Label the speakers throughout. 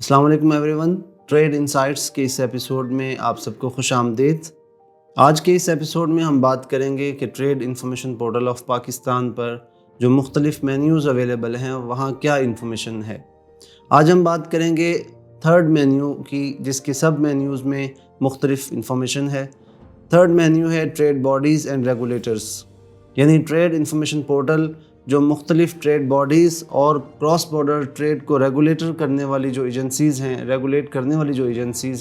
Speaker 1: अस्सलाम वालेकुम everyone. Trade insights के इस एपिसोड में आप सबको खुश आमदीद। आज के इस एपिसोड में हम बात करेंगे कि trade information portal of Pakistan पर जो मुख्तलिफ मेन्यूज़ अवेलेबल हैं वहाँ क्या इंफॉर्मेशन है। आज हम बात करेंगे थर्ड मेन्यू की, जिसके सब मेन्यूज़ में मुख्तलिफ इंफॉर्मेशन है। थर्ड मेन्यू है ट्रेड बॉडीज़ एंड रेगुलेटर्स, यानी ट्रेड इंफॉर्मेशन पोर्टल जो मुख्तलिफ ट्रेड बॉडीज़ और क्रॉस बॉर्डर ट्रेड को रेगुलेट करने वाली जो एजेंसीज़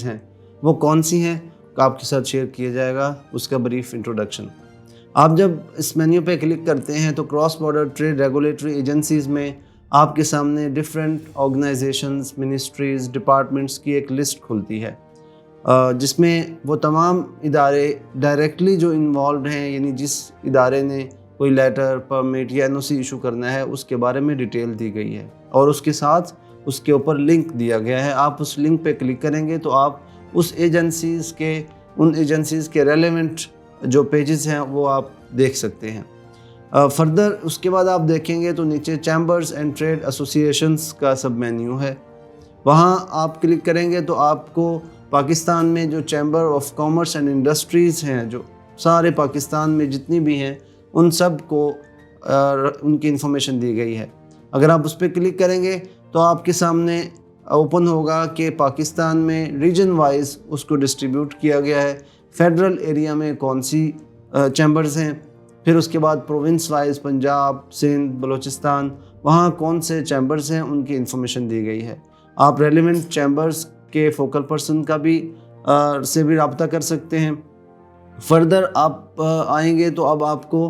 Speaker 1: हैं वो कौन सी हैं, आपके साथ शेयर किया जाएगा उसका ब्रीफ इंट्रोडक्शन। आप जब इस मेन्यू पे क्लिक करते हैं तो cross border trade regulatory agencies में आपके सामने डिफरेंट ऑर्गेनाइजेशंस, मिनिस्ट्रीज़, डिपार्टमेंट्स की एक लिस्ट खुलती है, जिसमें वो तमाम इदारे डायरेक्टली जो इन्वॉल्व हैं, यानी जिस इदारे ने कोई लेटर, परमिट या एनओसी इशू करना है उसके बारे में डिटेल दी गई है और उसके साथ उसके ऊपर लिंक दिया गया है। आप उस लिंक पे क्लिक करेंगे तो आप उन एजेंसीज़ के रेलेवेंट जो पेजेस हैं वो आप देख सकते हैं। फर्दर उसके बाद आप देखेंगे तो नीचे चैम्बर्स एंड ट्रेड एसोसिएशंस का सब मेन्यू है। वहाँ आप क्लिक करेंगे तो आपको पाकिस्तान में जो chamber of commerce and industries हैं, जो सारे पाकिस्तान में जितनी भी हैं, उन सब को उनकी इन्फॉर्मेशन दी गई है। अगर आप उस पर क्लिक करेंगे तो आपके सामने ओपन होगा कि पाकिस्तान में रीजन वाइज उसको डिस्ट्रीब्यूट किया गया है। फेडरल एरिया में कौन सी चैम्बर्स हैं, फिर उसके बाद प्रोविंस वाइज पंजाब, सिंध, बलूचिस्तान, वहाँ कौन से चैम्बर्स हैं उनकी इन्फॉर्मेशन दी गई है। आप रेलिवेंट चैम्बर्स के फोकल पर्सन का भी से भी रब्ता कर सकते हैं। फर्दर आप आएंगे तो अब आपको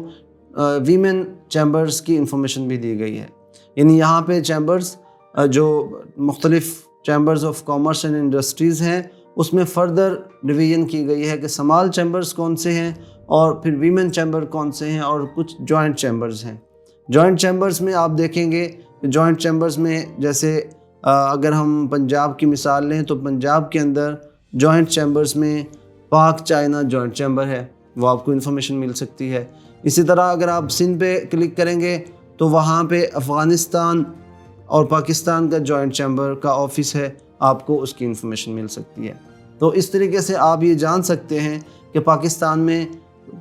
Speaker 1: वीमेन चैम्बर्स की इंफॉर्मेशन भी दी गई है, यानी यहाँ पे चैम्बर्स जो मुख्तलिफ chambers of commerce and industries हैं उसमें फ़र्दर डिवीज़न की गई है कि समाल चैम्बर्स कौन से हैं और फिर वीमेन चैम्बर कौन से हैं और कुछ जॉइंट चैम्बर्स हैं। जॉइंट चैम्बर्स में आप देखेंगे, जॉइंट चैम्बर्स में जैसे अगर हम पंजाब की मिसाल लें तो पंजाब के अंदर जॉइंट चैम्बर्स में पाक चाइना जॉइंट चैम्बर है, वो आपको इन्फॉर्मेशन मिल सकती है। इसी तरह अगर आप सिंध पे क्लिक करेंगे तो वहाँ पे अफ़गानिस्तान और पाकिस्तान का जॉइंट चैम्बर का ऑफिस है, आपको उसकी इन्फॉर्मेशन मिल सकती है। तो इस तरीके से आप ये जान सकते हैं कि पाकिस्तान में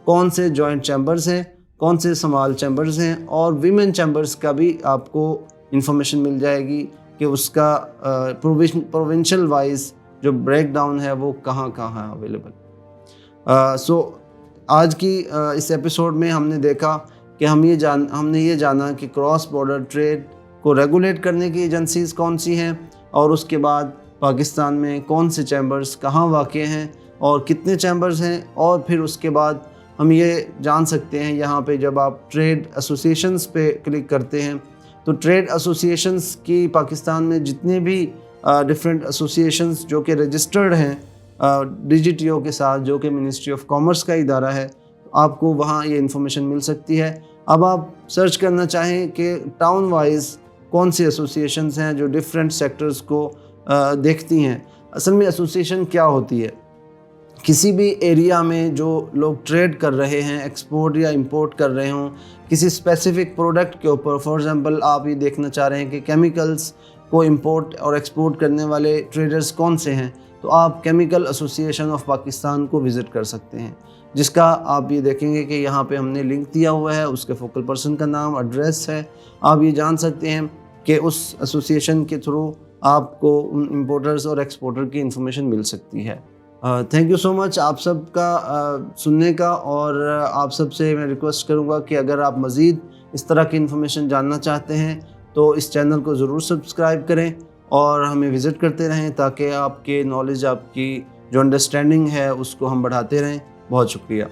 Speaker 1: कौन से जॉइंट चैम्बर्स हैं, कौन से समाल चैम्बर्स हैं, और वीमेन चैम्बर्स का भी आपको इन्फॉर्मेशन मिल जाएगी कि उसका प्रोविंशियल वाइज जो ब्रेक डाउन है वो कहाँ कहाँ अवेलेबल। सो आज की इस एपिसोड में हमने देखा कि हमने ये जाना कि क्रॉस बॉर्डर ट्रेड को रेगुलेट करने की एजेंसीज़ कौन सी हैं, और उसके बाद पाकिस्तान में कौन से चैम्बर्स कहाँ वाक़ हैं और कितने चैम्बर्स हैं, और फिर उसके बाद हम ये जान सकते हैं यहाँ पे जब आप ट्रेड एसोसिएशंस पे क्लिक करते हैं तो ट्रेड एसोसिएशंस की पाकिस्तान में जितने भी डिफरेंट एसोसिएशंस जो कि रजिस्टर्ड हैं DGTO के साथ, जो कि मिनिस्ट्री ऑफ कॉमर्स का इदारा है, आपको वहाँ ये इन्फॉर्मेशन मिल सकती है। अब आप सर्च करना चाहें कि टाउन वाइज कौन सी एसोसिएशंस हैं जो डिफरेंट सेक्टर्स को देखती हैं। असल में एसोसिएशन क्या होती है, किसी भी एरिया में जो लोग ट्रेड कर रहे हैं, एक्सपोर्ट या इंपोर्ट कर रहे हों किसी स्पेसिफिक प्रोडक्ट के ऊपर, फॉर एग्जांपल आप ये देखना चाह रहे हैं कि केमिकल्स को इंपोर्ट और एक्सपोर्ट करने वाले ट्रेडर्स कौन से हैं, तो आप केमिकल एसोसिएशन ऑफ पाकिस्तान को विज़िट कर सकते हैं, जिसका आप ये देखेंगे कि यहाँ पे हमने लिंक दिया हुआ है, उसके फोकल पर्सन का नाम, एड्रेस है। आप ये जान सकते हैं कि उस एसोसिएशन के थ्रू आपको उन इंपोर्टर्स और एक्सपोर्टर की इन्फॉर्मेशन मिल सकती है। थैंक यू सो मच आप सब का सुनने का, और आप सब से मैं रिक्वेस्ट करूँगा कि अगर आप मज़ीद इस तरह की इन्फॉर्मेशन जानना चाहते हैं तो इस चैनल को ज़रूर सब्सक्राइब करें और हमें विज़िट करते रहें, ताकि आपके नॉलेज, आपकी जो अंडरस्टैंडिंग है उसको हम बढ़ाते रहें। बहुत शुक्रिया।